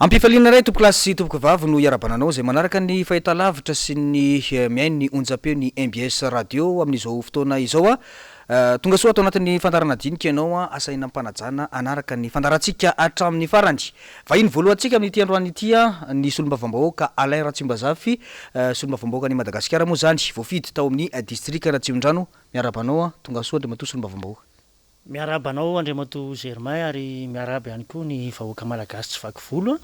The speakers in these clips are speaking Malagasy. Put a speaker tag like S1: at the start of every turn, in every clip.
S1: Ampifaliana ray tompoko lasy sy tompoko vavy no iarabananao zay manaraka ny fahitalavitra sy ny miainy ny onjapeo ny MBS radio amin'izao fotoana izao tonga soa atao anatin'ny fandarana dinika ianao asaina ampanajana anaraka ny fandarantsika hatramin'ny farany vahiny voalohantsika amin'ity androany ity ny solombavam-bahoaka Alain Ratsimbazafy solombavam-bahoaka ny Madagasikara moa zany voafidy tao amin'ny district Ratsindrano miarabanao tonga soa andriamato solombavam-bahoaka
S2: miarabanao Andriamato Germain ary miaraba ihany koa ny vahoaka malagasy tsy vaky volo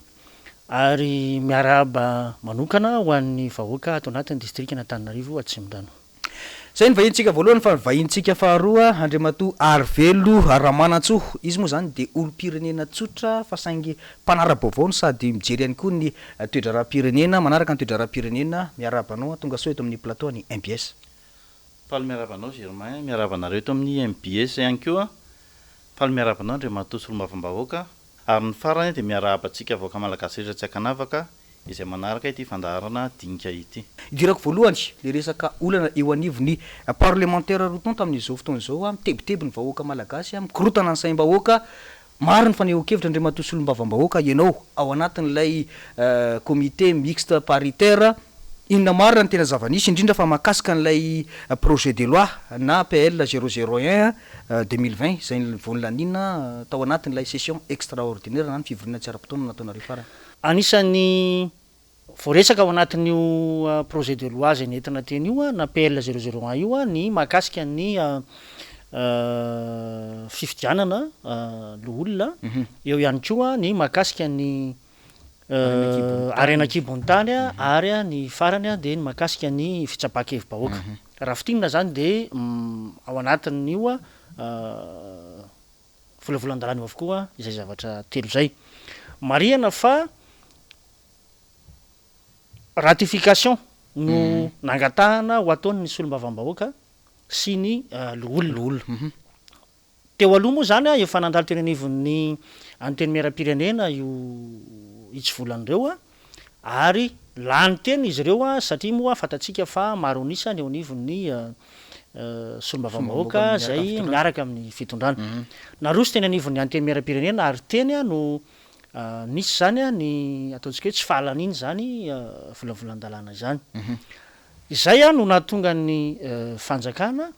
S2: ary miaraba manokana ho an'ny vahoaka ato anatin'ny district Antananarivo Atsimindano.
S1: Zay ny vahintsika voalohany fa vahintsika faharoa Andriamato Arvelo Ramanantso izy moa zany de olo-pirenena tsotra fa saingy mpanara-baovao sady mijery ihany koa ny toe-draram-pirenena manaraka ny toe-draram-pirenena miarabanao tonga soa eto amin'ny plateau ny MBS.
S3: Paly miarabanao Germain miarabanareo eto amin'ny MBS ihany koa paly miarabanao Andriamato solombavam-bahoaka ary ny farany dia miarabantsika vahoaka malagasy rehetra tsy akanavaka izay manaraka ity fandarana dinika ity.
S1: Idirako voalohany le resaka olana eo anivony parlementaire roton tamin'izao fotoana izao mitebiteby ny vahoaka malagasy mikorotana ny saim-bahoaka maro ny fanehoan-kevitra Andriamato solombavam-bahoaka ianao ao anatin'ilay comité mixte paritaire inona marina ny tena zava-nisy indrindra fa mahakasika n'ilay projet de loi na PL 001 2020 zay voalanina tao anatin'ilay session extraordinaire na ny fivoriana tsy ara-potoana nataonareo farany.
S2: Anisan'ny voaresaka ao anatin'io projet de loi zay nentina teny io na PL 001 io ny mahakasika ny fifidianana loholona eo ihany koa ny mahakasika ny arenakibon-tany ary ny farany dia ny mahakasika ny fitsapakevim-bahoaka raha fitinina zany dia ao anatin'io volavolan-dalàna avokoa izay zavatra telo zay marihana fa ratification no nangatahana ho ataon'ny solombavam-bahoaka sy ny loholona teo aloha moa zany efa nandalo teny anivon'ny anteny miaram-pirenena io itsy volan'ireo ary lany teny izy ireo satria moa fantatsika fa maro anisany eo anivon'ny solombavam-bahoaka zay miaraka amin'ny fitondrana naroso teny anivon'ny anteny miaram-pirenena ary teny no nisy zany ny ataontsika hoe tsy fahalaniny zany volavolan-dalàna zany izay no nahatonga ny fanjakana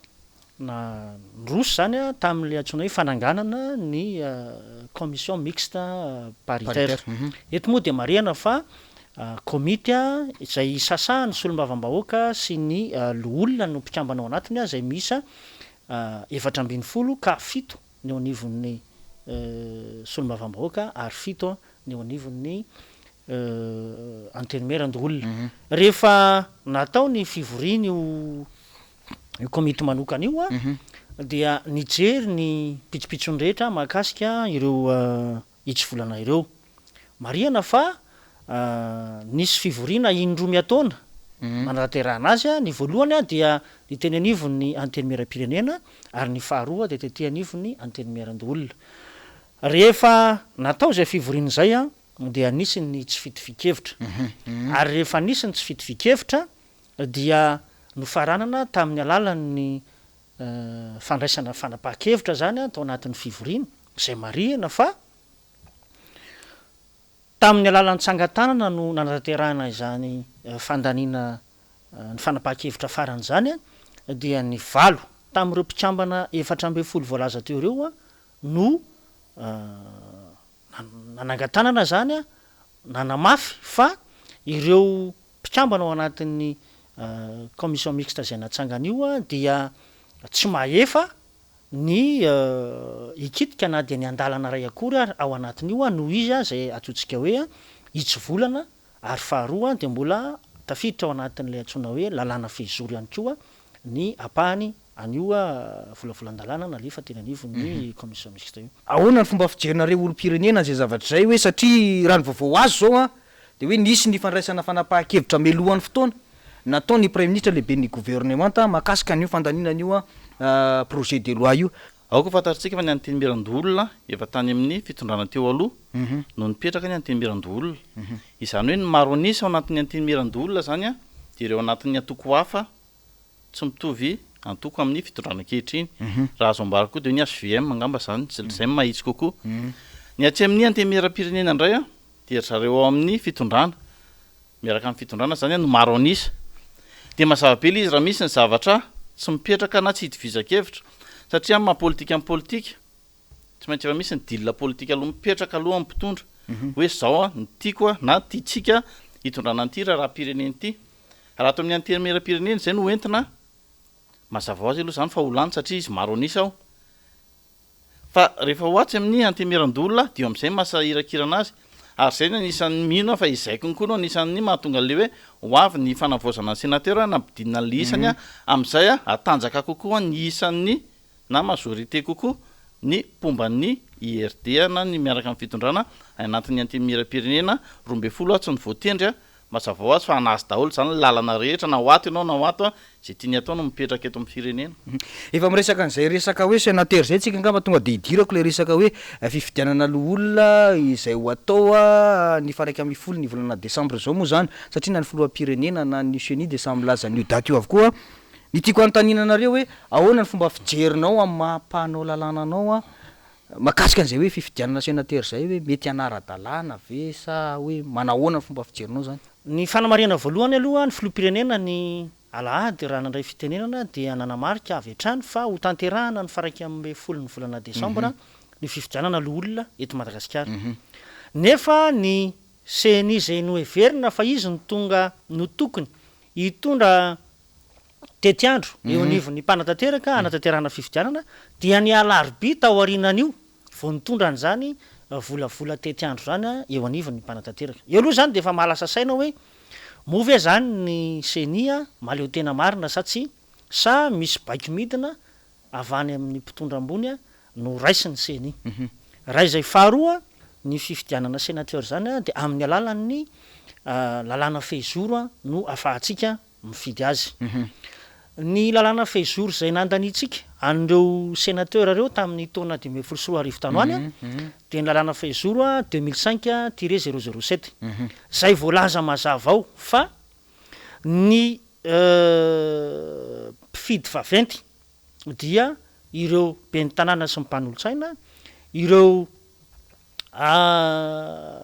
S2: na roso zany tamin'le antsoina hoe fananganana ny commission mixte paritaire eto moa dia marihana fa komity izay sasahan'ny solombavam-bahoaka sy ny loholona no mpikambana ao anatiny zay misa 720 ka 7 ny eo anivon'ny solombavam-bahoaka ary 7 ny eo anivon'ny anteny miaran-doholona rehefa natao ny fivoriana io komity manokana io dia nijery ny pitsopitsony rehetra mahakasika ireo itsy volana ireo marihana fa nisy fivoriana indroa miataona manaraterahana azy ny voalohany dia ny teny anivon'ny anteny miaram-pirenena ary ny faharoa dia tetỳ anivon'ny anteny miaran-doholona rehefa natao zay fivoriana zay dia nisy ny tsy fitifikevitra ary rehefa nisy ny tsy fitifikevitra dia nofaranana tamin'ny alalan'ny fandraisana fanapaha-kevitra zany tao anatin'ny fivoriana zay marihana fa tamin'ny alalan'ny tsangatanana no nanatanterahana izany fandaniana ny fanapaha-kevitra farany zany dia ny valo tamin'ireo mpikambana 410 voalaza teo ireo no nanangatanana zany nanamafy fa ireo mpikambana ao anatin'ny commission mixte zay natsangana io dia tsy mahefa ny ikitika na dia ny andalana ray akory ao anatin'io no izy zay atsotsika hoe itsy volana ary faharoa dia mbola tafiditra ao anatin'lay antsoina hoe lalàna fehizoro ihany koa ny apahany anio volavolan-dalàna nalefa teny anivon'ny commission mixte io.
S1: Ahoana ny fomba fijerinareo olo-pirenena zay zavatra zay hoe satria raha ny vaovao azo zao dia hoe nisy ny fandraisana fanapaha-kevitra melohan'ny fotoana natao ny premier ministre lehibe ny gouvernement mahakasika an'io fandaninana io projet de loi io
S3: aoko fantatritsika fa ny anteny miaran-doholona efa tany amin'ny fitondrana teo aloha no nipetraka ny anteny miaran-doholona izany hoe ny maro anisy ao anatin'ny anteny miaran-doholona zany dia ireo anatin'ny antoko hafa tsy mitovy antoko amin'ny fitondrana ankehitriny raha azo ambara koa dia ny HVM angamba zany zay mahitsy kokoa ny atsy amin'ny anteny miaram-pirenena indray dia zareo amin'ny fitondrana miaraka amin'ny fitondrana zany no maro anisa dia mazava-be izy raha misy ny zavatra tsy mipetraka na tsy hitovizakevitra satria amin'ny mahapolitika amin'ny politika tsy maintsy efa misy ny dilina politika aloha mipetraka aloha amin'ny mpitondra hoe zao a ny tiako a na tiatsika hitondrana an'ity raha-pireneny ity raha ato amin'ny antenimera-pireneny zay no entina mazava ho azy aloha zany fa olany satria izy maro anisa aho fa rehefa hoatsy amin'ny antemeran-dolona dia amin'izay mahasahirakirana azy ary zay no anisan'ny mino fa izay konkoa no anisan'ny mahatonga le hoe ho avy ny fanavozana ny sénateur nampidinina le isany a amin'izay a atanjaka kokoa ny isan'ny na majorité kokoa ny pomban'ny IRD na ny miaraka amin'ny fitondrana anatin'ny antemeram-pirenena 12 atsy ny voatendry a mazava ho azy fa anazy daholo zany lalana rehetra na ho ato ianao na ho ato a zay tiany atao no mipetraka eto amin'ny firenena
S1: efa miresaka an'izay resaka hoe sénateur zay tsika angamba tonga de idirako le resaka hoe fifidianana aloha olona izay ho atao a ny faraiky amin'ny folo ny volana desambra zao moa zany satria na ny filoham-pirenena na ny chenille de samy laza n'io daty io avokoa ny tiako antaninanareo hoe ahoana ny fomba fijerinao amin'ny mahapahanao lalàna anao a makasika an'izay hoe fifidianana sénateur zay hoe mety anara-dalàna ve sa hoe manahoana ny fomba fijerinao zany
S2: ny fanamarihana voalohany aloha ny filoham-pirenena ny alahady raha nandray fitenenana dia nanamarika avy hatrany fa ho tanterahana ny faraiky amin'ny folo ny volana desambra ny fifidianana aloha olona eto Madagasikara nefa ny CNI zay no heverina fa izy ny tonga no tokony hitondra tetiandro eo anivon'ny mpanatanteraka anatanterahana fifidianana dia ny alarobia tao aorianan'io vao nitondra an'izany volavola tetiandro zany eo anivon'ny mpanatanteraka eo aloha zany de efa mahalasa saina hoe movy zany ny CNI maleo tena marina sa tsy sa misy baiky midina avany amin'ny mpitondra ambony no raisiny CNI raha izay faharoa ny fifidianana sénateur zany de amin'ny alalan'ny lalàna fehizoro no afahantsika mifidy azy ny lalàna fehizoro zay nandanitsika an'ireo sénateur reo tamin'ny taona 2023 tanoany de ny lalàna fehizoro 2005-007 zay voalaza mazava ao fa ny mpifidy vaventy dia ireo ben'ny tanàna sy ny mpanolotsaina ireo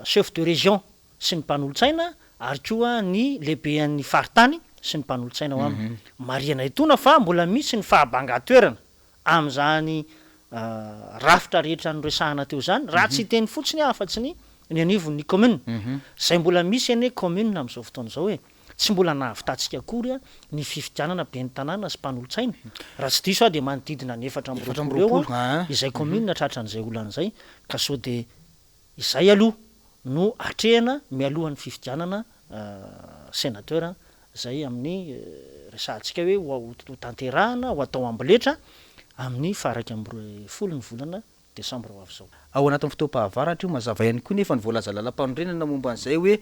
S2: chef de région sy ny mpanolotsaina ary koa ny lehibe an'ny faritany sy ny mpanolotsaina ao aminy mariana itona fa mbola misy ny fahabanga-toerana am'izany rafitra rehetra nyresahana teo zany raha tsy teny fotsiny afa-tsy ny anivon'ny commune zay mbola misy ane commune am'izao fotoana zao hoe tsy mbola nahavitatsika akory ny fifidianana ben'ny tanàna sy mpanolotsaina raha tsy diso de manodidina ny 4 eo izay commune tratran'izay olan'izay ka so de izay aloha no atrehana mialohan'ny fifidianana sénateur zay amin'ny resahantsika hoe ho tanterahana ho atao amboletra amin'ny faraiky amin'ny folo ny volana desambra ho avy zao
S1: ao anatin'ny fotoam-pahavaratra io mazava ihany koa nefa ny voalaza lalam-panorenana momba an'izay hoe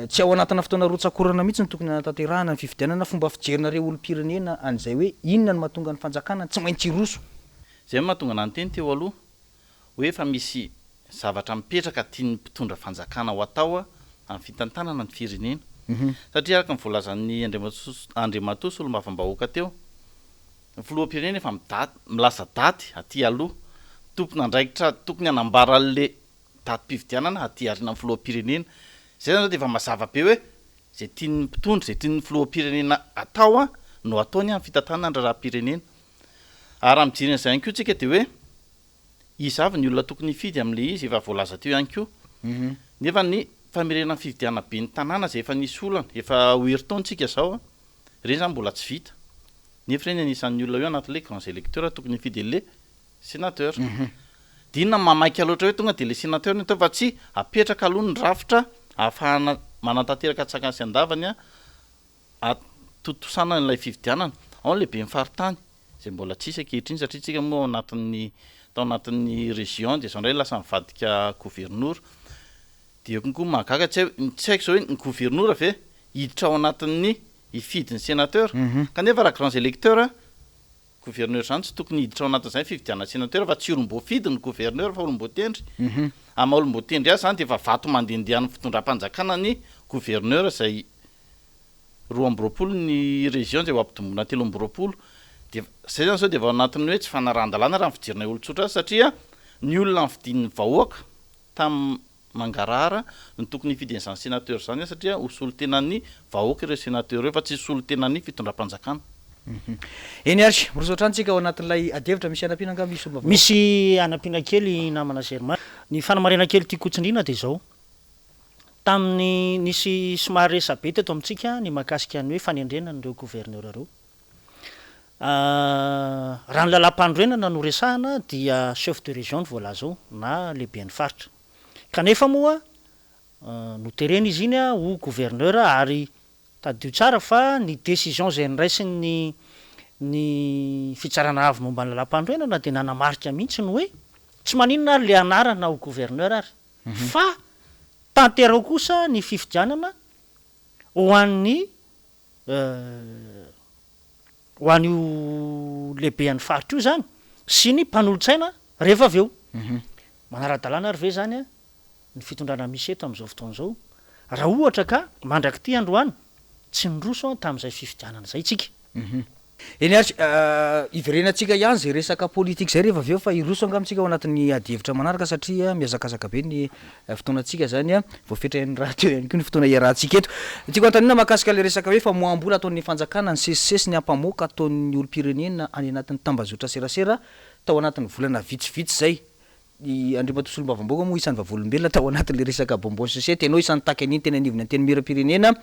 S1: tsy ao anatina fotoana rotsakorana mihitsy ny tokony anatanterahana ny fifidianana fomba fijerinareo olom-pirenena an'izay hoe inona ny mahatonga ny fanjakana tsy maintsy iroso
S3: zay mahatonga nanteny teo aloha hoe fa misy zavatra mipetraka tiany mpitondra fanjakana ho atao amin'ny fitantanana ny firenena satria araka ny voalazan'ny Andriamatoso olo-mavambahoaka teo ny filoham-pirenena efa milasa daty aty aloha tompony andraikitra tokony anambara an'le daty-pifidianana aty arina amin'ny filoham-pirenena zay zany de efa mazava be hoe zay tiany mpitondra zay tiany filoham-pirenena atao no ataony amin'ny fitantanana raha-pirenena ary am'jerin'izay ihany koa tsika de hoe izy avy ny olona tokony hifidy amin'le izy efa voalaza teo ihany koa nefa ny famerena ny fifidiana be ny tanàna zay efa nisy olana efa oeritaontsika zao reny zany mbola tsy vita nefa reny anisan'ny olona io anatin'le grands électeurs tokony hifidy le sénateur dinona mamaiky loatra hoe tonga de le sénateur ny atao fa tsy apetraka aloha ny rafitra ahafahana manantanteraka tsakany sy andavany atotosana n'ilay fifidianana ao lehibe mifaritany zay mbola tsisy ankehitriny satria tsika moa tao anatin'ny région de zao ndray lasa mivadika gouverneur de eo konkoa mahagaga tsy haiko zao hoe ny gouverneur ave hiditra ao anatin'ny hifidy ny sénateur kanefa raha grands électeurs gouverneur zany tsy tokony hiditra ao anatin'izay fifidiana sénateur fa tsy olom-boafidy ny gouverneur fa olom-boatendry ama olom-boatendry azy zany de efa vato mandehandeha ny fitondram-panjakana ny gouverneur zay 2 ny région zay ho ampidombona 3 de zay zany zao de efa anatin'ny hoe tsy fanaran-dalàna raha ny fijerina olon-tsotra azy satria ny olona ny fidin'ny vahoaka mangarara ny tokony hifidin'izany sénateur zany satria hosolo tenany vahoaka ireo sénateur eo fa tsy hosolo tenany fitondram-panjakana.
S1: Eny ary mirosaotra antsika ao anatin'ilay adievitra misy anam-pina nga misy olona
S2: misy anam-pina kely namana Germain. Ny fanamarena kely tia kotsindrina dia izao. Tamin'ny nisy somary resabe teto amintsika ny mahakasika ny hoe fanendrena n'ireo gouverneur ireo. Raha ny lalam-pandroenana no resahana dia chef de région ny voalaza ao na lehibe ny faritra. Kanefa moa no terena izy iny ho gouverneur ary tadio tsara fa ny décision zay niraisiny ny fitsarana avy momba ny lalam-pandroenana dia nanamarika mihitsy ny hoe tsy maninona ary le anarana ho gouverneur ary fa tanterao kosa ny fifidianana ho an'io lehibe ny faritra io zany sy ny mpanolotsaina rehefa avy eo. Manara-dalàna ary ve zany ny fitondrana misy eto amin'izao fotoana izao raha ohatra ka mandraky ty androany tsy nroso tamin'izay fifidianana zay tsika.
S1: Eny ary iverenantsika ihany zay resaka politika zay rehefa avy eo fa iroso angamitsika ao anatin'ny adievitra manaraka satria miazakazaka be ny fotoanantsika zany voafetrahan'ny raha teo ihany koa ny fotoana iarahantsika eto. Tiako antanina mahakasika le resaka hoe fa moambola ataon'ny fanjakana ny sesisesy ny ampamoaka ataon'ny olo-pirenena any anatin'ny tambazotra serasera tao anatin'ny volana vitsivitsy zay. Ny andriamatosolom-bavam-bahoaka moa isan'ny vavolombelona tao anatin'le resaka bonbon société ianao isan'ny taka an'iny tena anivony anteny miram-pirenena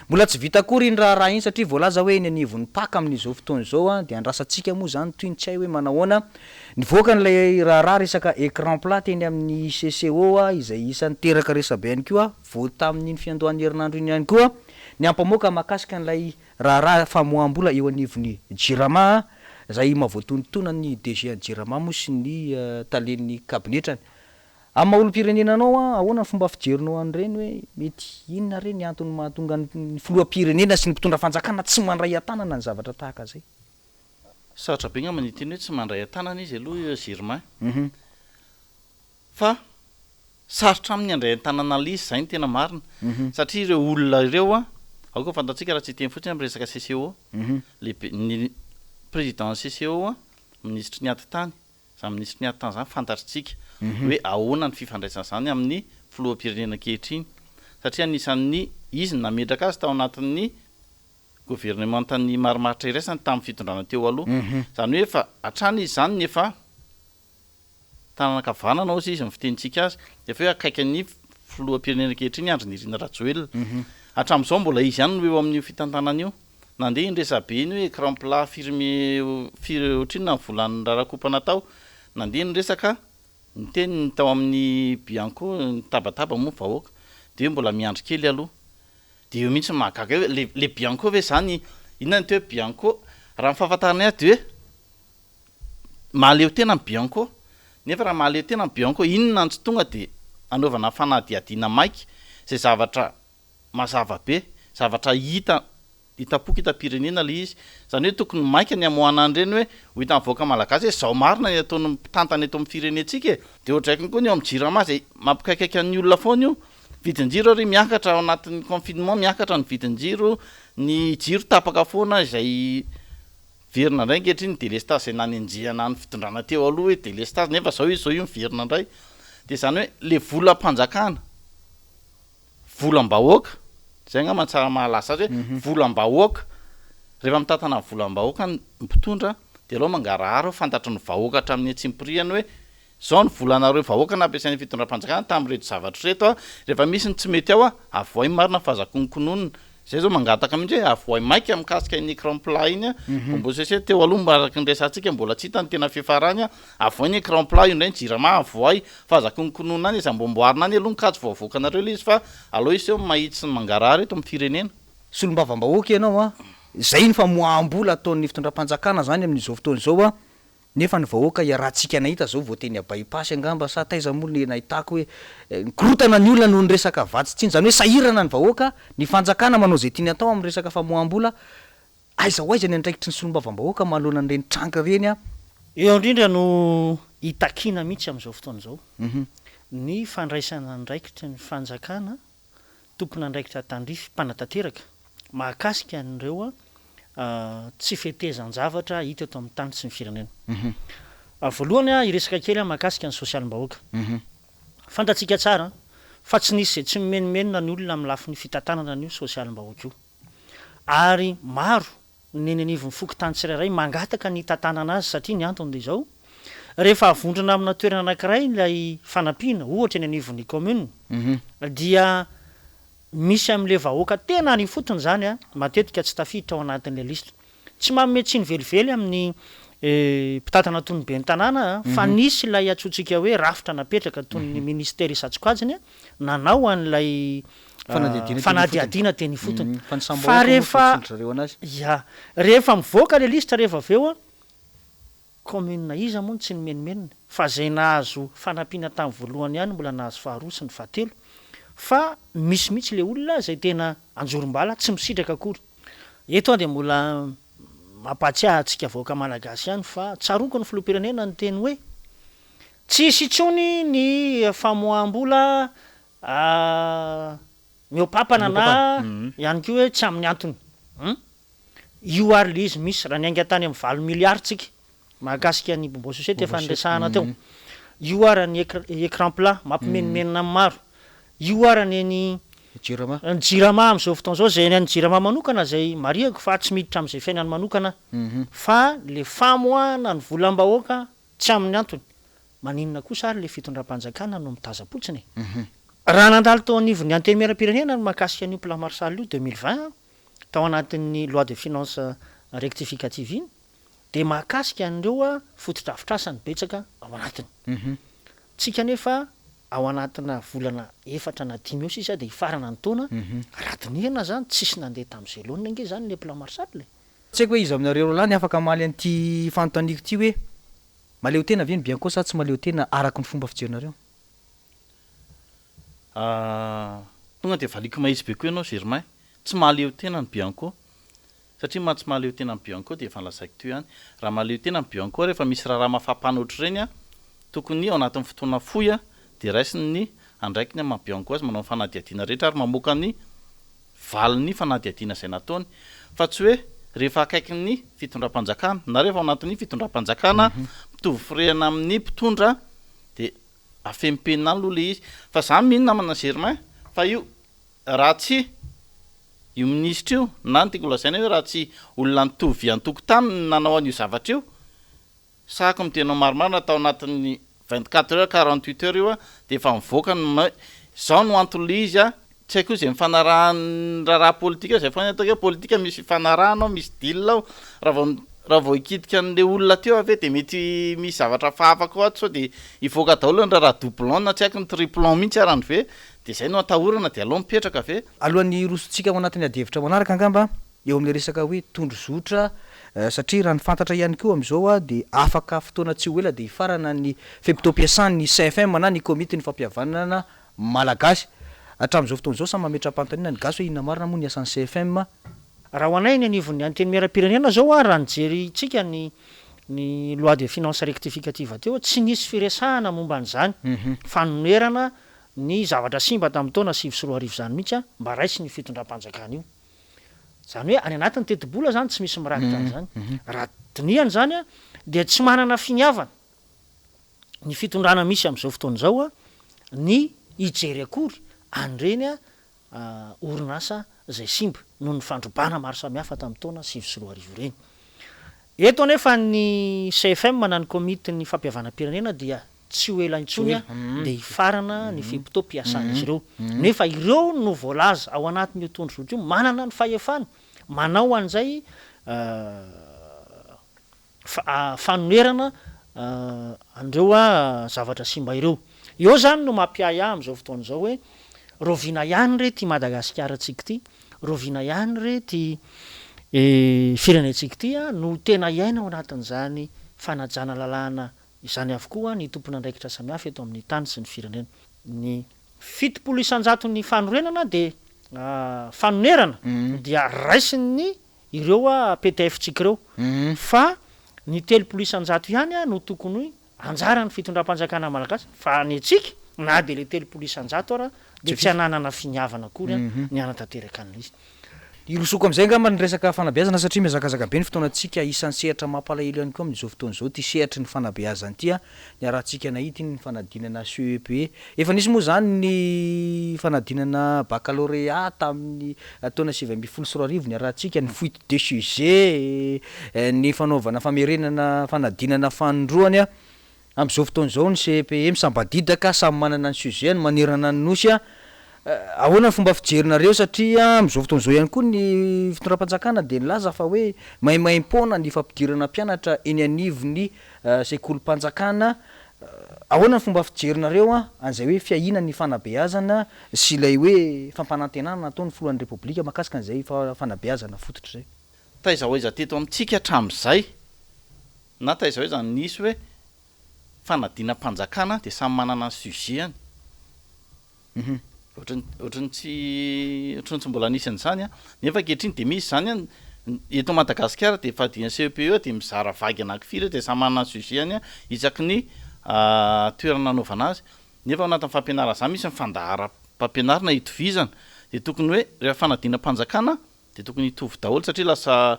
S1: mbola tsy vita kory iny raha iny satria voalaza hoe eny anivon'ny paka amin'izao fotoana izao dia andrasantsika moa zany toy ny tsy hay hoe manahoana nivoaka n'ilay raha resaka écran plat teny amin'ny CCO izay isan'ny teraka resabe ihany koa vao tamin'iny fiandohan'ny herinandro iny ihany koa ny ampamoaka mahakasika n'ilay raha famoam-bola eo anivon'ny jirama zay mahavoatonotona ny DG Jirama moa sy ny talen'ny kabinetrany. Amin'ny olo-pirenenanao ahoana ny fomba fijerinao an'ireny hoe mety inona reny antony mahatonga ny filoham-pirenena sy ny mpitondra fanjakana tsy mandray an-tanana ny zavatra tahaka zay?
S3: Sarotra be nga maniteny hoe tsy mandray an-tanana izy aloha Germain. Fa sarotra amin'ny andray an-tanana l'izy zay ny tena marina satria ireo olona ireo ao koa fantatsika raha tsy teny fotsiny amin'ny resaka CCO ny président CCO ministre niady-tany zany ministre niady-tany zany fantatritsika hoe ahoana ny fifandraisana zany amin'ny filoham-pirenena ankehitriny satria anisan'ny izy nametraka azy tao anatin'ny gouvernementan'ny marimaritra iraisany tamin'ny fitondrana teo aloha zany hoe fa hatrany izy zany nefa tananakavanana ozy izy mifitenitsika azy efa hoe akaiky ny filoham-pirenena ankehitriny andro nirina Rajoelina hatramin'izao mbola izy ihany no eo amin'ny fitantanana io nandeha indresabe iny hoe écran plat firme ohatriny volan'ny rarakopana tao nandeha nyresaka nyteny tao amin'ny Bianco ny tabataba moa vahoaka de mbola miandry kely aloha de eo mihitsy mahagaga hoe le Bianco ve zany inona ny teo hoe Bianco raha mifahafantarana ahy de hoe mahaleo tena ny Bianco nefa raha mahaleo tena ny Bianco inona ny tsy tonga de anaovana fanadihadiana maiky zay zavatra mazava be zavatra hitapoka hita-pirenena le izy zany hoe tokony maika ny amoana an'ireny hoe ho hitan'ny voaka malagasy hoe zao marina ny ataony mpitantana eto amin'ny firenentsika de ohatraikiny koa ny eo amin'ny jirama zay mampikaikaiky ny olona foana io vidin-jiro ary miakatra ao anatin'ny confinement miakatra ny vidin-jiro ny jiro tapaka foana izay verina indray ankehitriny délestage zay nanenjehana ny fitondrana teo aloha hoe délestage nefa zao izy zao io miverina indray de zany hoe le volam-panjakana volam-bahoaka zay nga mantsara mahalasa azy hoe volam-bahoaka rehefa mitantana ny volam-bahoaka ny mpitondra de aloha mangarahara fantatry ny vahoaka hatramin'ny atsimpriany hoe zao ny volanareo vahoaka nampiasain'ny fitondram-panjakana tamin'reto zavatra reto rehefa misy ny tsy mety ao avoay marina fahazakonkononona zay zao mangataka mihitsy hoe avoay maika mikasika ny écran plat iny mbo sese teo aloha mba araky nyresantsika mbola tsy hitany tena fifarany avoay ny écran plat io indray ny jirama avoay fahazakonkononona any izy ambomboarina any aloha nikajo voavoakanareo le izy fa aloha izy eo mahitsy ny mangarahara eto amin'ny firenena
S1: solom-bavambahoaka ianao zay ny famoam-bola ataon'ny fitondram-panjakana zany amin'izao fotoana izao nefa ny vahoaka iarahantsika nahita zao voateny abaipasy angamba sa taiza moa le nahitako hoe nikorotana ny olona noho ny resaka vatsy tsiny zany hoe sahirana ny vahoaka ny fanjakana manao zay tiany atao amin'ny resaka famoam-bola aiza ho aiza ny andraikitry ny solom-bavambahoaka mahalona n'ireny tranka reny
S2: eo indrindra no hitakina mihitsy amin'izao fotoana izao ny fandraisana andraikitry ny fanjakana tompona andraikitra tandrify mpanatanteraka mahakasika an'ireo tsy fetezan-javatra hita eto amin'ny tany sy ny firenena voalohany iresaka kely mahakasika ny sosialim-bahoaka fantatsika tsara fa tsy nisy zay tsy mimenimenina ny olona amin'ny lafi ny fitantanana n'io sosialim-bahoaka io ary maro nenenivony foky tany tsirairay mangataka ny tantanana azy satria ny antony de zao rehefa avondrona amina toerana anankiray lay fanampiana ohatra ny anivon'ny commune dia misy am'le vahoaka tena any fotony zany a matetika tsy tafiditra ao anatin'le lista tsy mametsiny velively amin'ny mpitatana tony be ny tanàna fa nisy lay atsotsika hoe rafitra napetraka tony ministera isatsokajiny nanao an'lay fanadiadiana teny fotony fa rehefa rehefa mivoaka le lista rehefa aveo a commune iza moa tsy nimenimenina fa zay nahazo fanampiana tamin'ny voalohany ihany mbola nahazo faharoa sy ny fahatelo fa misy mihitsy le olona zay tena anjorom-bala tsy misitraka akory eto a de mbola mampatsiahy atsika vahoaka malagasy ihany fa tsaroko ny filoam-pirenena ny teny hoe tsisy itsony ny famoaham-bola miopapana na ihany ko hoe tsy amin'ny antony io ary le izy misy raha ny ainga tany amin'ny 20 milliard tsika mahakasika ny bombo société efa nyresahana teo io ara ny écran plat mampimenimenina amin'ny maro io ara ny ny jirama am'izao fotoana zao zay ny jirama manokana zay mariako fa tsy miditra am'izay fiainany manokana fa le famoahana ny volam-bahoaka tsy amin'ny antony maninona kosa ary le fitondram-panjakana no mitazapotsiny raha nandalo tao anivon'ny anteny miaram-pirenena no mahakasika an'io plan marsal io 2020 tao anatin'ny loi de finance rectificative iny de mahakasika an'ireo a fotodrafitrasany betsaka ao anatiny tsika nefa ao anatina volana efatra na 5 eo sisa de hifarana ny taona ratinihana zany tsisy nandeha tamin'izay lohanina ange zany le plan marsal
S1: tsy haiko hoe izy aminareo lany afaka maly an'ity fanotaniko ty hoe maleo tena avy eny bien ko sa tsy maleo tena araky ny fomba fijerinareo
S3: tonga de valiko maizy be koa ianao Germain tsy maleo tena ny bianco satria ma tsy maleo tena ny bianco de efa lazaiko teo ihany raha maleo tena ny bianco rehefa misy raha mafampana ohatry reny a tokony ao anatin'ny fotoana foy a de raisiny ny andraiky ny mabianco azy manao fanadiadiana rehetra ary mamoaka ny valiny fanadiadiana zay nataony fa tsy hoe rehefa akaiky ny fitondram-panjakana na rehefa ao anatin'ny fitondram-panjakana mitovy firehana amin'ny mpitondra de afempenina aloha le izy fa zany mino namana Germain fa io raha tsy io ministra io na ny tiako lazaina hoe raha tsy olona nitovy antokotany nanao an'io zavatra io sahako mitena maromaro natao anatin'ny 24 heures 48 heures io a de efa mivoaka zao no antony izy a tsy haiko zay mifanarahany raha politika zay fa atao hoe politika misy fanarahana misy dilina ao raha vao ikitika an'le olona teo ave de mety misy zavatra fahafaka ao sao de ivoaka daholo ny raha doublon na tsy haiko ny triplon mihitsy arany ve de zay no atahorana de aloha mipetraka ave
S1: alohan'ny rosotsika ao anatin'ny adevitra manaraka angamba eo amin'le resaka hoe tondro zotra satria raha ny fantatra ihany koa am'izao a de afaka fotoana tsy ho ela de hifarana ny fempitom-piasan'ny CFM na ny komity ny fampihavanana malagasy hatramin'izao fotoana izao samy mametra-pantanina ny gasy hoe inona marina moa ny asan'ny CFM
S2: raha ho anay ny anivon'ny anteny miaram-pirenena zao a raha nijery tsika ny loi de finance rectificative teo tsy nisy firesahana momba an'izany fanonerana ny zavatra simba tamin'ny taona 2024 zany mihitsy a mba raisy ny fitondram-panjakana io zany hoe any anatin'ny tetibola zany tsy misy mirakitra an'izany raha dinihany zany a de tsy manana finiavana ny fitondrana misy am'izao fotoana zao a ny ijery akory anyreny a orinasa zay simba noho ny fandrobana maro samihafa tamin'ny taona 2024 reny eto anefa ny CFM na ny komity ny fampihavanam-pirenena dia tsy ho ela intsony a de hifarana ny fempitom-piasan'izy ireo nefa ireo no voalaza ao anatin'io tondro zotra io manana ny fahefana manao an'izay fanonerana andreo a zavatra simba ireo eo zany no mampiay am'izao fotoana zao hoe rovina ihany re ty Madagasikara tsika ty rovina ihany re ty firenetsika ty a no tena iaina ao anatin'izany fanajana lalàna izany avokoa ny tompona andraikitra samihafa eto amin'ny tany sy ny firenena ny 70% ny fanorenana de fanonerana dia raisiny ireo a PTF tsika ireo fa ny 3% ihany a no tokony anjara ny fitondram-panjakana malagasy fa ny atsika na de le 3% ara de tsy ananana finiavana akory ny anatanteraka an'izy
S1: irosoko am'izay ngamba ny resaka fanabeazana satria mizakazaka be ny fotoanantsika isan'ny sehatra mampalahelo ihany koa amin'izao fotoana izao ty sehatry ny fanabeazana ty a ny arahantsika nahita ny fanadinana CEP efa nisy moa zany ny fanadinana baccalauréat tamin'ny taona 2024 ny arahantsika ny fuite de sujet ny fanaovana famerenana fanadinana fanondroany a am'izao fotoana izao ny CPM sambadidaka samy manana ny sujet ny manerana ny nosy a ahoana ny fomba fijerinareo satria am'izao fotoana izao ihany koa ny fitondram-panjakana de nilaza fa hoe maimaim-poana ny fampidirana mpianatra eny anivony sekolim-panjakana ahoana ny fomba fijerinareo a an'izay hoe fiahina ny fanabeazana sy ilay hoe fampanantenana nataon'ny filohan'ny repoblika mahakasika an'izay fanabeazana fototra zay
S3: taiza hoe za teto amintsika hatramin'izay na taiza hoe zany nisy hoe fanadinam-panjakana de samy manana ny sujet any ohatrany tsy mbola nisy an'izany a nefa ankehitriny de misy zany a eto Madagasikara de fadina CPE de mizara vagy anankifiry de samy manana ny sujet any a isaky ny toerana anaovana azy nefa ao anatin'ny fampianarana zany misy nyfandahara-pampianarana itovizana de tokony hoe rehefa fanadinam-panjakana de tokony hitovy daholo satria lasa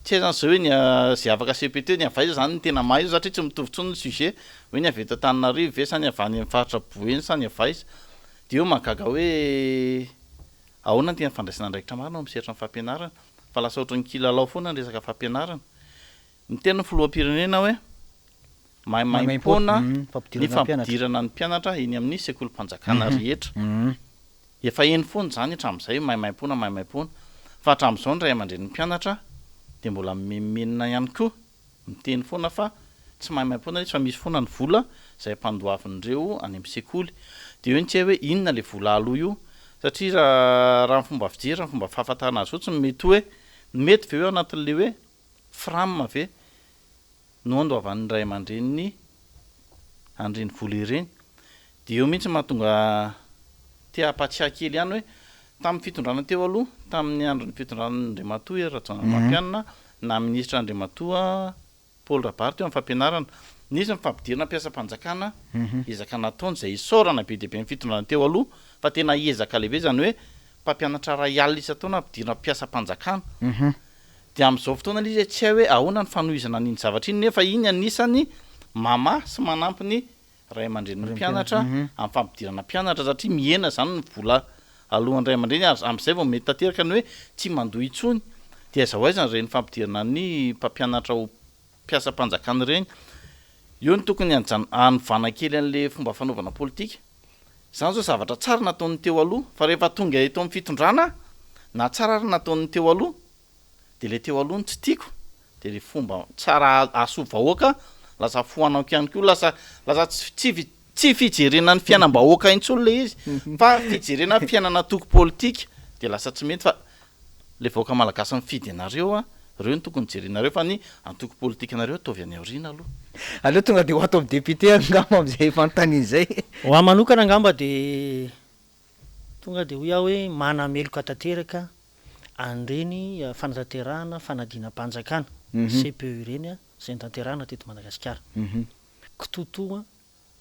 S3: tsy hay zany zao hoe ny zay afaka CPT ny avaiza zany ny tena mahay io satria tsy mitovy tsony ny sujet hoe ny avy eto Antananarivo ve sa ny avy any amin'ny faritra Boeny sa ny avaiza de eo mahagaga hoe ahoana ny tena fandraisana andraikitra marina miseratra ny fampianarana fa lasa ohatran'ny kilalao foana ny resaka fampianarana ny tena filoham-pirenena hoe maimaim-poana ny fampidirana ny mpianatra eny amin'ny sekolim-panjakana rehetra efa eny foana zany hatramin'izay maimaim-poana fa hatramin'izao ny ray aman-dren'ny mpianatra de mbola memenina ihany koa miteny foana fa tsy maimaim-poana izy fa misy foana ny vola zay ampandoavin'ireo any amin'ny sekoly de eo ny tsy hay hoe inona le vola aloha io satria raha ny fomba fijery ny fomba fahafantarana azy fotsiny mety hoe mety ve hoe anatin'le hoe frame ve no andoavan'ny ray aman-dreniny andreny vola ireny de eo mihitsy mahatonga tia ampatsiahy kely ihany hoe tamin'ny fitondrana teo aloha tamin'ny andron'ny fitondran'Andriamatoa Rajaonamampianina na ministra Andriamatoa Paul Rabary teo amin'ny fampianarana nisy ny fampidirana mpiasam-panjakana ezaka nataony zay isaorana be dia be ny fitondrana teo aloha fa tena ezaka lehibe zany hoe mpampianatra ray alina isa-taona ampidirana mpiasam-panjakana de am'izao fotoana izy tsy hay hoe ahoana ny fanohizana n'iny zavatra iny nefa iny anisany mama sy manampy ny ray aman-dren'ny mpianatra amin'ny fampidirana mpianatra satria mihena zany ny vola alohan'ny ray aman-dreny am'izay vao mety tanteraka ny hoe tsy mandoa intsony de aiza ho aiza ny reny fampidirana ny mpampianatra ho mpiasam-panjakana ireny eo ny tokony anovana kely an'le fomba fanaovana politika zany zao zavatra tsara nataon'ny teo aloha fa rehefa tonga eto amin'ny fitondrana na tsara ary nataon'ny teo aloha de le teo aloha ny tsy tiako de le fomba tsara aso vahoaka lasa foanako ihany koa lasa tsy fijerena ny fiainam-bahoaka intsony le izy fa fijerena fiainana toko politika de lasa tsy mety fa le vahoaka malagasy mifidy anareo a reo ny tokony jerenareo fa ny antoko politika anareo ataovy any aoriana aloha
S1: aleo tonga de ho ato amin'ny député angamba am'izay fanontaniana zay
S2: ho ahy manokana angamba de tonga de ho iaho hoe manameloka tanteraka an'ireny fanatanterahana fanadinam-panjakana CPE ireny a zay nitanterahana teto Madagasikara kitotoa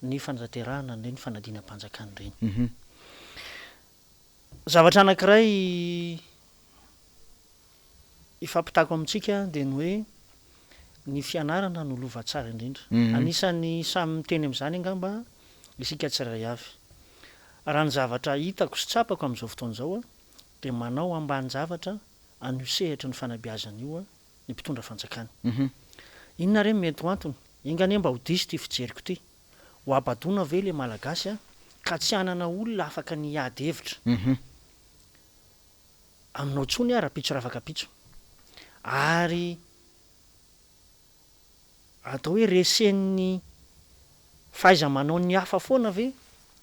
S2: ny fanatanterahana an'ireny fanadinam-panjakana ireny zavatra anankiray ifampitako amintsika de ny hoe ny fianarana no lova tsara indrindra anisan'ny samy miteny amin'izany angamba isika tsiray avy raha ny zavatra hitako sy tsapako amin'izao fotoana izao a de manao ambany zavatra an'io sehatra ny fanabeazana io a ny mpitondra fanjakana inona reny mety ho antony ingane mba ho diso ty fijeriko ty ho abadona ve le malagasy a ka tsy anana olona afaka ny ady hevitra aminao tsony ara-pitso raha afaka pitso ary atao hoe resen'ny faiza manao ny hafa foana ve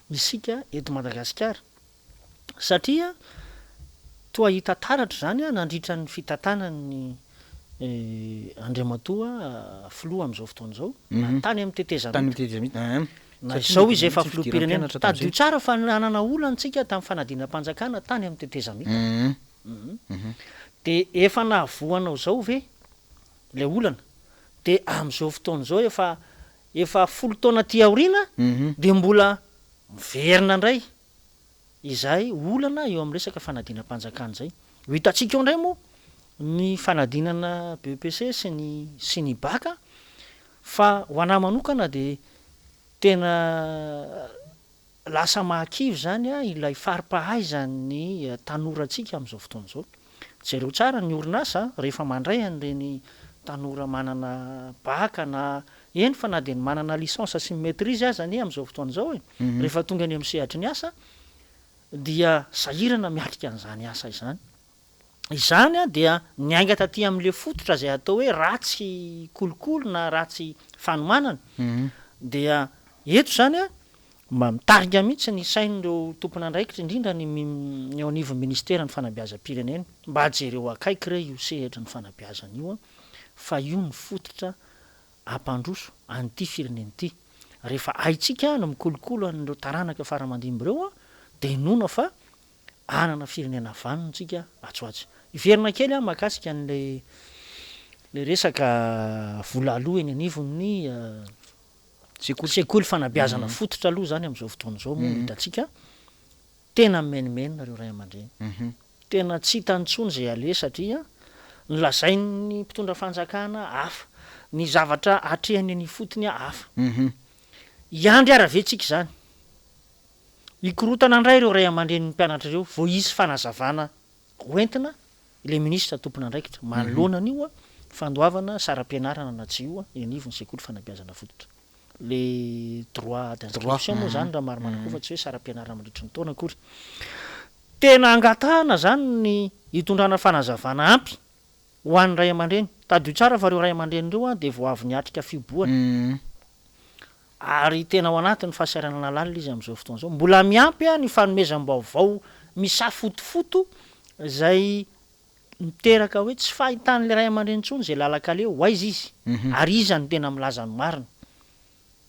S2: isika eto Madagasikara satria toa hita taratra zany a nandritra ny fitantanany Andriamatoa filoha am'izao fotoana izao na tany amin'ny tetezana na izao izy efa filoham-pirenena tadio tsara fa nanana olana tsika tamin'ny fanadinam-panjakana tany amin'ny tetezamita de efa nahavoanao zao ve le olana de am'izao fotoana zao efa folo taona ty aoriana de mbola miverina indray izay olana eo amin'ny resaka fanadinam-panjakana zay ho hitantsika eo indray moa ny fanadinana BEPC sy ny baka fa ho anahy manokana de tena lasa mahakivy zany a ilay faripahaizany tanorantsika am'izao fotoana zao jereo tsara ny orinasa rehefa mandray an'ireny tanora manana baka na eny fa na de ny manana licence sy maîtrise azany am'izao fotoana zao rehefa tonga any am'sehatra ny asa dia sahirana miatrika an'izany asa izany a dia niainga taty am'le fototra zay atao hoe ratsy kolokolo na ratsy fanomanana dia eto zany a mba mitarika mihitsy ny sain'ireo tompona andraikitra indrindra ny eo anivon'ny ministera ny fanabeazam-pirenena mba jereo akaiky re io sehatra ny fanabeazana io a fa io ny fototra ampandroso an'ity firenena ity rehefa aitsika no mikolokolo an'ireo taranaka faramandimby reo a de nona fa anana firenena vanontsika atsoatsy iverina kely a mahakasika an'le resaka vola aloha eny anivon'ny sekoly fanabeazana fototra aloha zany am'izao fotoana zao moa hitatsika tena menimenina reo ray aman-dreny tena tsy hitantsony zay ale satria nylazainy mpitondra fanjakana hafa ny zavatra atrehany ny fotony hafa iandry araventsika zany ikorotana andray reo ray aman-dreny ny mpianatra reo vo isy fanazavana hoentina le ministra tompona andraikitra manoloana an'io a fandoavana saram-pianarana na tsy io a enivony sekoly fanabeazana fototra le droit d'inscription moa zany raha marimarina ko fa tsy hoe saram-pianarana mandritry ny taona akory tena angatahana zany ny hitondrana fanazavana ampy ho an'ny ray aman-dreny tadio tsara fa reo ray aman-dreny reo a de vo avy niatrika fiboana ary tena ao anatin'ny fahasaranana lalina izy am'izao fotoana zao mbola miampy a ny fanomezam-baovao misafotofoto zay miteraka hoe tsy fahitan'le ray aman-dreny ntsony zay lalaka-leo aiza izy ary izany tena milaza ny marina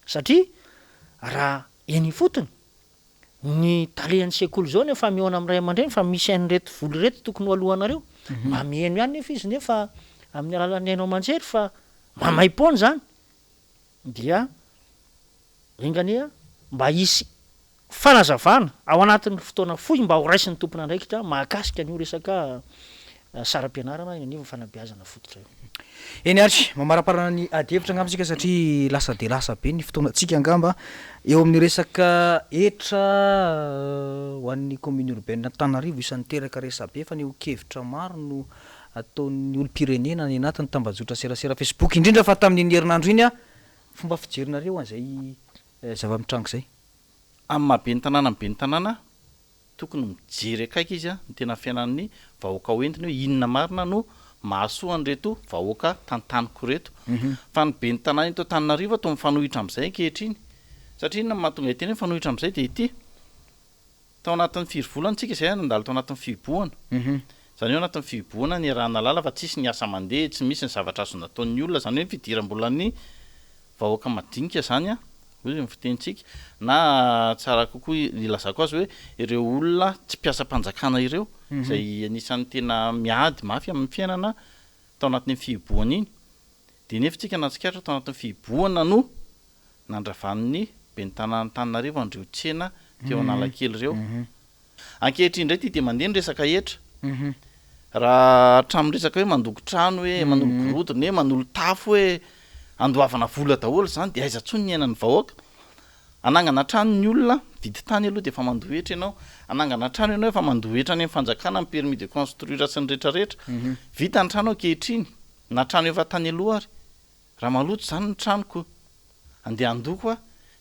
S2: satria raha eny fotony ny talehan'ny sekoly zao nefa mihoana am'ray aman-dreny fa misy an'reto voly reto tokony ho alohanareo mba mihaino ihany nefa izy nefa amin'ny alalan'ny ainao manjery fa mamay-pona zany dia ingania mba hisy fanazavana ao anatin'ny fotoana fohy mba ho raisin'ny tompona andraikitra mahakasika an'io resaka saram-pianarana eny anivony fanabeazana fototra io
S1: eny ary mamaraparana ny adihevitra angambasika satria lasa de lasa be ny fotoanatsika angamba eo amin'ny resaka etra ho an'ny commune urbaine Tanarivo isan'ny teraka resa be fa ny okevitra maro no ataon'ny olo-pirenena ny anatin'ny tambazotra serasera Facebook indrindra fa tamin'ny herinandro iny a fomba fijerinareo an'izay zava-mitrango zay
S3: amin'ny mahabe ny tanàna tokony mijery akaiky izy a ny tena fiainan'ny vahoaka hoentiny hoe inona marina no mahasoa an'reto vahoaka tantaniko reto fa ny be ny tanàna ito Tananarivo atao mifanohitra am'izay ankehitriny satria inona mahatonga iteny hoe mifanohitra am'izay de ity tao anatin'ny firy-volana tsika izay nandalo tao anatin'ny fiboana zany hoe anatin'ny fiboana ny arahana lala fa tsisy ny asa mandeha tsy misy ny zavatra azo nataon'ny olona zany hoe fidiram-bola ny vahoaka madinika zany a hoy ny fitentsika na tsara kokoa ilazako azy hoe ireo olona tsy mpiasa mpanjakana ireo zay anisan'ny tena miady mafy amin'ny fiainana tao anatin'ny fiboana iny de nefa tsika natsikatra tao anatin'ny fiboana no nandravan'ny be ny tanàna Tananarivo andreo tsena teo Analakely ireo ankehitriny indray ty de mandeha ny resaka etra raha hatramin'ny resaka hoe mandoko trano hoe manolo gorodona hoe manolo tafo hoe andoavana vola daholo zany de aiza tsony ny ainan'ny vahoaka anangana trano ny olona vidy tany aloha de efa mandohetra ianao anangana trano ianao efa mandohetra any amin'ny fanjakana amin'ny permis de construire sy ny rehetrarehetra vita ny trano ankehitriny na trano efa tany aloha ary raha maloto zany ny tranoko andeha andoko a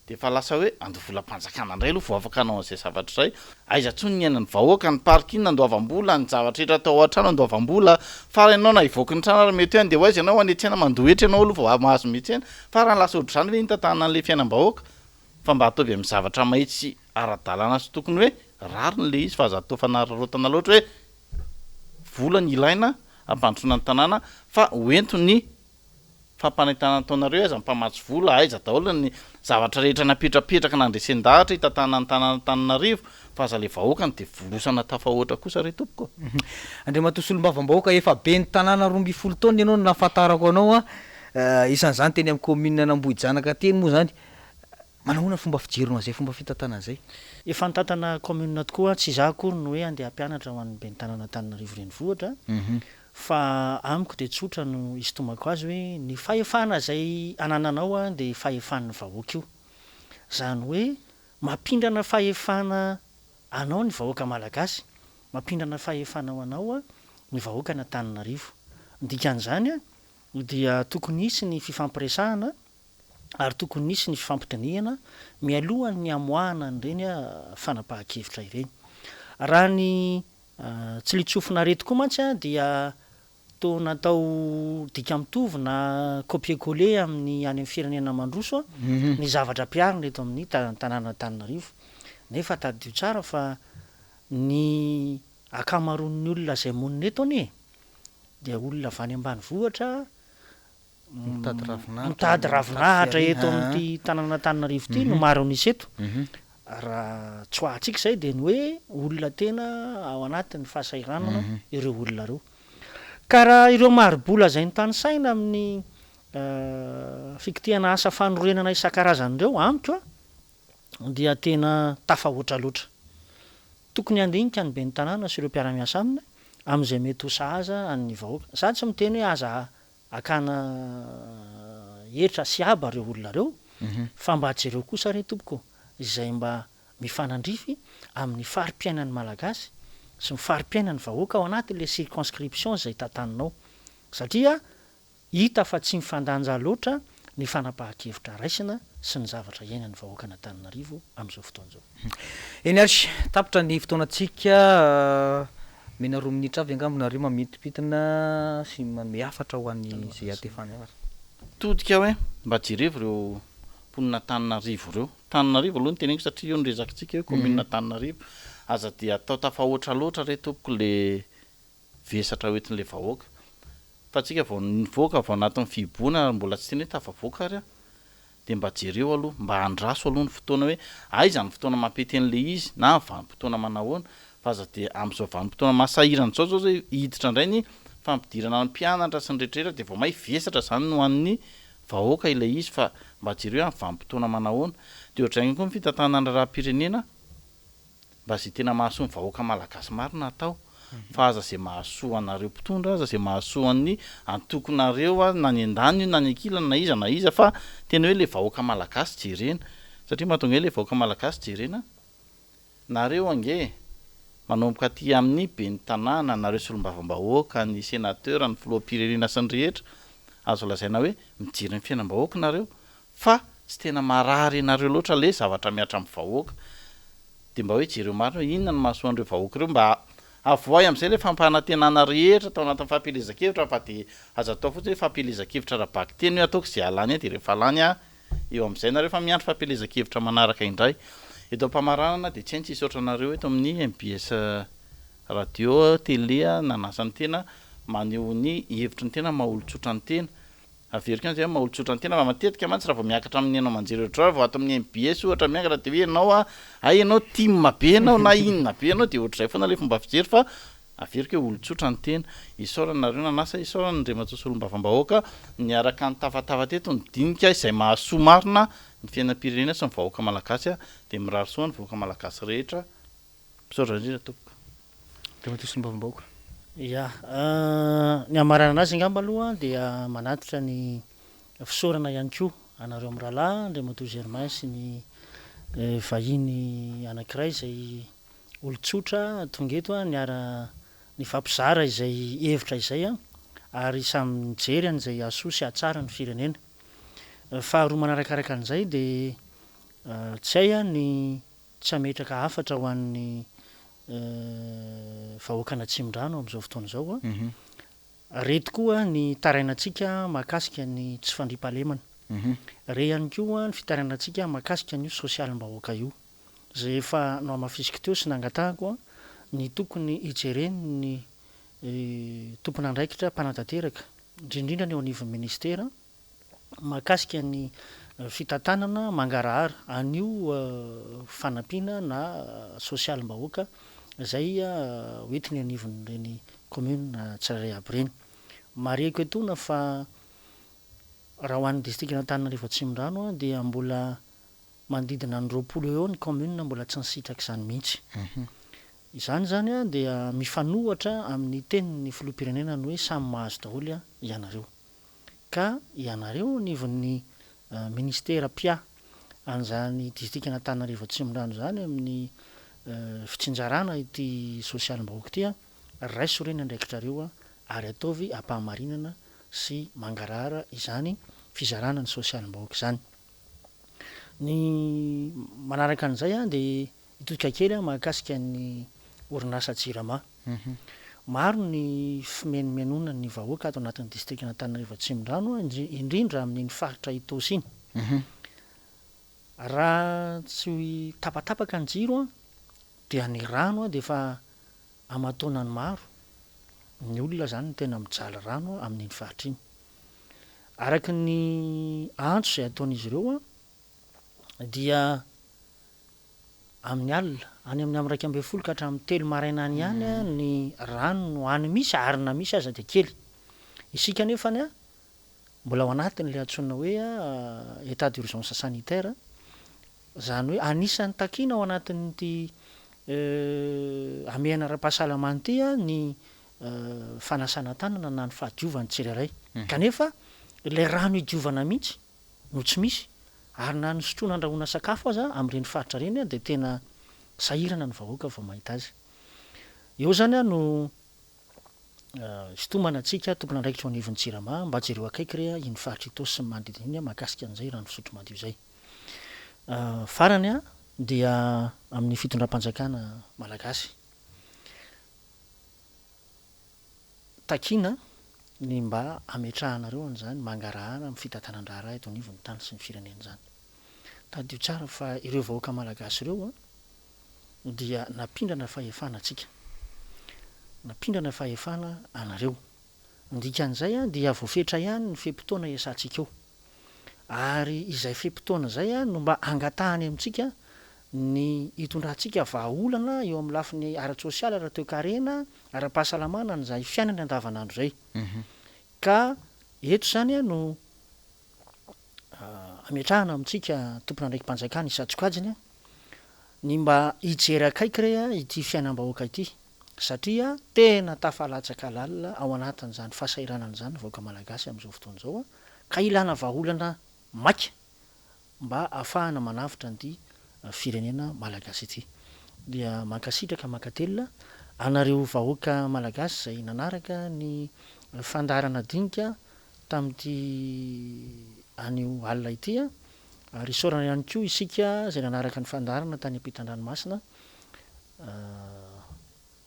S3: de efa lasa hoe andovolam-panjakana indray aloha vo afaka anao an'izay zavatra zay aiza tsony ny ainan'ny vahoaka ny parking andoavam-bola ny zavatra rehetra atao an-trano andoavam-bola fa raha ianao na hivoaka ny trano ary mety hoe andeha ho aiza ianao anetsena mandohetra ianao aloha vo mahazo metsena fa raha lasa ohatry zany hoe intantanana an'le fiainam-bahoaka fa mba ataovy amin'ny zavatra mahitsy ara-dalàna sy tokony hoe rariny le izy fa aza atao fanararotana loatra hoe vola ny ilaina ampandrosoana ny tanàna fa hoentony fampanentanana taonareo aiza mpamatsy vola aiza daholo ny zavatra rehetra napetrapetraka nandresen-dahatra hitantanana ny tanàna Tananarivo fa aza le vahoaka ny de volosana tafahoatra kosa re tompoko
S1: Andriamatosolombavambahoaka efa be ny tanàna 12 taona ianao no nahafantarako anao a isan'izany teny amin'ny commune Nambohijanaka teny moa zany manahoana fomba fijerona zay fomba fitantanana zay
S2: efa nitatana commune tokoa tsy za akory no hoe andeha hampianatra ho an'ny bentanana Antananarivo renivohitra fa amiko de tsotra no isintomako azy hoe ny fahefana zay anananao a de fahefan'ny vahoaka io zany hoe mampindrana fahefana anao ny vahoaka malagasy mampindrana fahefanao anao a ny vahoaka ny Antananarivo dikan'izany a dia tokony isy ny fifampiresahana ary tokony isy ny fifampitaniana mialohan'ny amoahana nyreny a fanapahan-kevitra ireny raha ny tsy litsofina rety koa mantsy a dia to natao dika mitovy na copier-coller amin'ny any amin'ny firenena mandroso a ny zavatra ampiarina eto amin'ny tanàna Antananarivo nefa tadio tsara fa ny akamaroan'ny olona zay monina eto anie dia olona avany ambanivohitra mitady ravinahitra eto amin'ity tanàna Antananarivo ity no maro nisy eto raha tsy hoatsika zay de ny hoe olona tena ao anatin'ny fahasairanana ireo olona reo ka raha ireo marobola zay ny tany saina amin'ny fikitihana asa fanorenana isan-karazan'ireo amiko a dia tena tafahoatra loatra tokony andinika ny ben'ny tanàna sy ireo mpiara-miasa aminy amin'izay mety ho sahaza an'ny vahoaka za tsy miteny hoe aza akana etra sy aba reo olona reo fa mba jereo kosa re tompoko izay mba mifanandrify amin'ny farim-piainan'ny malagasy sy mifari-piainan'ny vahoaka ao anaty le circonscription zay tantaninao satria hita fa tsy mifandanja loatra ny fanapahan-kevitra raisina sy ny zavatra iainan'ny vahoaka ny Antananarivo amin'izao fotoan'izao
S1: eny ary tapitra ny fotoanantsika mena 2 minitra avy angambonareo mamitipitina sy miafatra ho an'ny zay atefany avatra
S3: todika hoe mba jerevy reo mponina Antananarivo reo Antananarivo aloha ny teneniko satria io nyrezakintsika hoe commune Antananarivo aza dia atao tafahoatra loatra re tompoko le vesatra hoetin'le vahoaka fa tsika vao nivoaka vao anatin'ny fiboana mbola tsy teny hoe tafavoaka ary a de mba jereo aloha mba andraso aloha ny fotoana hoe aiza ny fotoana mampety an'le izy na vanim-potoana manahoana fa aza de amin'izao vanim-potoana masahirana zao zay hiditra indray ny fampidirana ny mpianatra sy ny rehetrrehetra de vao may vesatra zany no an'ny vahoaka ilay izy fa mba jereo amin'ny vanim-potoana manahoana de ohatr'izay koa ny fitantanana raha-pirenena mba zay tena mahasoa ny vahoaka malagasy maro natao fa aza zay mahasoa anareo mpitondra aza zay mahasoa an'ny antokonareo a na ny an-dany na ny ankilana na iza fa tena hoe le vahoaka malagasy jerena satria mahatonga hoe le vahoaka malagasy jerena nareo ange manomboka aty amin'ny ben'ny tanàna nareo solombavam-bahoaka ny sénateur ny filoham-pirenena sy ny rehetra azo lazaina hoe mijery ny fiainam-bahoaka nareo fa tsy tena marary nareo loatra le zavatra miatra amin'ny vahoaka de mba hoe jereo marina hoe inona ny mahasoa an'ireo vahoaka reo mba avoay amin'izay le fampanantenana rehetra tao anatin'ny fampielezan-kevitra fa de aza atao fotsiny hoe fampielezan-kevitra raha-baky teny hoe ataoko zay alany de rehefa lany a eo amin'izay nareo fa miandry fampielezan-kevitra manaraka indray eto am-pamaranana de tsy hainy tsisy ohatranareo eto amin'ny MBS radio télé nanasany tena maneho ny hevitry ny tena maholotsotra ny tena averika any zay maholotsotra ny tena fa matetika mantsy raha vao miakatra amin'ny anao manjery ohatra vao ato amin'ny MBS ohatra miakatra de hoe ianao ay ianao timma be anao na inona be anao de ohatr'izay foana le fomba fijery fa averika hoe olotsotra ny tena isaorana nareo nanasa isaorana ny Andriamantosolombavam-bahoaka niaraka ny tafatava teto ny dinika izay mahasoa marina ny fiainam-pirenena sy ny vahoaka malagasy a de mirary soa ny vahoaka malagasy rehetra misaotra indrindra tompoko
S1: Andriamantosolombavam-bahoaka
S2: ya ny amarana anazy angamba aloha dia manatitra ny fisaorana ihany koa anareo amin'ny rahalahy Andriamantoa Germain sy ny vahiny anankiray zay olotsotra tonga eto a niara ny fampizara izay hevitra izay a ary samy mijery an'izay asoa sy atsara ny firenena faharoa manarakaraka an'izay de tsy hay a ny tsy hametraka hafatra ho an'ny vahoakana Tsimondrano amin'izao fotoana izao a reto koa ny tarainantsika mahakasika ny tsy fandriam-pahalemana re ihany koa ny fitarainantsika mahakasika ny sosialim-bahoaka io zay efa no amafisika teo sy nangatahako a ny tokony hijereny ny tompona andraikitra mpanantanteraka indrindrindra ny eo anivon'ny ministera mahakasika ny fitantanana mangarahara anio fanampiana na sosialim-bahoaka zay hoentiny anivon'ireny commune tsirairay aby reny mareko etona fa raha ho an'ny distrikta Antananarivo Tsimondrano dia mbola manodidina ny 20 eo ny commune mbola tsy nisitraka izany mihitsy. Izany zany a dia mifanohatra amin'ny tenin'ny filoham-pirenena ny hoe samy mahazo daholo a ianareo ka ianareo nivon'ny ministera pia an'izany distrika Antananarivo Atsimondrano zany amin'ny fitsinjarana ity sosialim-bahoaka ity a raiso reny andraikitrareo a ary ataovy ampahamarinana sy mangarara izany fizarana ny sosialim-bahoaka izany. Ny manaraka an'izay a dia itodika kely a mahakasika ny orinasa jirama. Maro ny fimenonana ny vahoaka ato anatin'ny distrika Antananarivo Atsimondrano indrindra amin'ny faritra Itosy iny. Raha tsy tapatapaka ny jiro a dia ny rano a dia efa amatonany maro ny olona zany ny tena mijaly rano amin'iny faritra iny. Araky ny antso izay ataon'izy ireo a dia amin'ny alina any amin'ny 1:30 ka hatramin'ny 3 maraina any ihany a ny rano no any misy ary na misy aza dia kely. Isika nefany a mbola ao anatin'ilay antsoina hoe état d'urgence sanitaire, zany hoe anisan'ny takina ao anatin'ity ameana ara-pahasalamana ity a ny fanasana tanana na ny fahadiovana tsirairay. Kanefa ilay rano hidiovana mihitsy no tsy misy ary na ny sotroana andrahoana sakafo aza amin'ireny faritra reny a dia tena sahirana ny vahoaka vao mahita azy. Eo zany a no sitomana antsika tompona andraikitra ao anivon'ny jirama mba jereo akaiky re iny faritra Itosy sy ny manodidina iny a mahakasika an'izay rano fisotro madio zay. Farany a dia amin'ny fitondram-panjakana malagasy takina ny mba ametrahanareo an'izany mangarahara amin'ny fitantanan-draharaha eto anivon'ny tany sy ny firenena zany. Tadio tsara fa ireo vahoaka malagasy ireo a dia napindrana fahefana atsika, napindrana fahefana anareo. Ndikan'izay a dia voafetra ihany ny fe-potoana iasantsika eo ary izay fe-potoana zay a no mba angatahany amintsika ny hitondrantsika vahaolana eo amin'ny lafiny ara-tsosialy, ara-toekarena, ara-pahasalamana n'izay fiainany andavanandro zay. Ka eto zany a no ametrahana amintsika tompona andraiky mpanjakana isatsokajiny a ny mba hijery akaiky re a ity fiainam-bahoaka ity satria tena tafalatsaka lalina ao anatin'izany fahasahiranana zany vahoaka malagasy amin'izao fotoana izao a ka ilana vahaolana maika mba ahafahana manavitra ny firenena malagasy ity. Dia mankasitraka mankatelina anareo vahoaka malagasy izay nanaraka ny fandarana dinika tamin'ity anio alina ity a ary isaorana ihany koa isika izay nanaraka ny fandarana tany ampitan-dranomasina,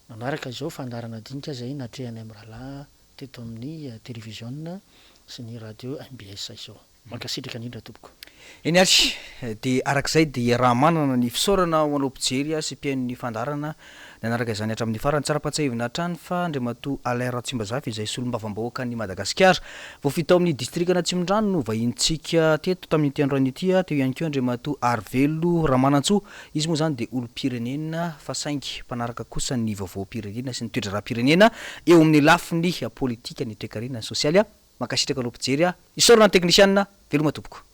S2: nanaraka izao fandarana dinika izay natrehany amin'ny rahalahy teto amin'ny télévision sy ny radio MBS izao. Mankasitraka indrindra tompoko.
S1: Eny ary dia arak'izay dia raha manana ny fisaorana ho anao mpijery sy mpihain'ny fandarana nanaraka izany hatramin'ny farany tsara-pahatsahivana hatrany fa Andriamatoa Alain Tsimbazafy izay solombavam-bahoaka ny Madagasikara vao vita ao amin'ny distrikana Atsimondrano no vahintsika teto tamin'ity androany ity a. Teo ihany koa Andriamatoa Arvelo Ramanantsoa, izy moa zany dia olo-pirenena fa saingy mpanaraka kosa ny vaovao-pirenena sy ny toe-dra-pirenena eo amin'ny lafiny politika ny toe-karena sosialy a. Mankasitraka anao mpijery a, isaorana ny teknisianina veloma tompoko.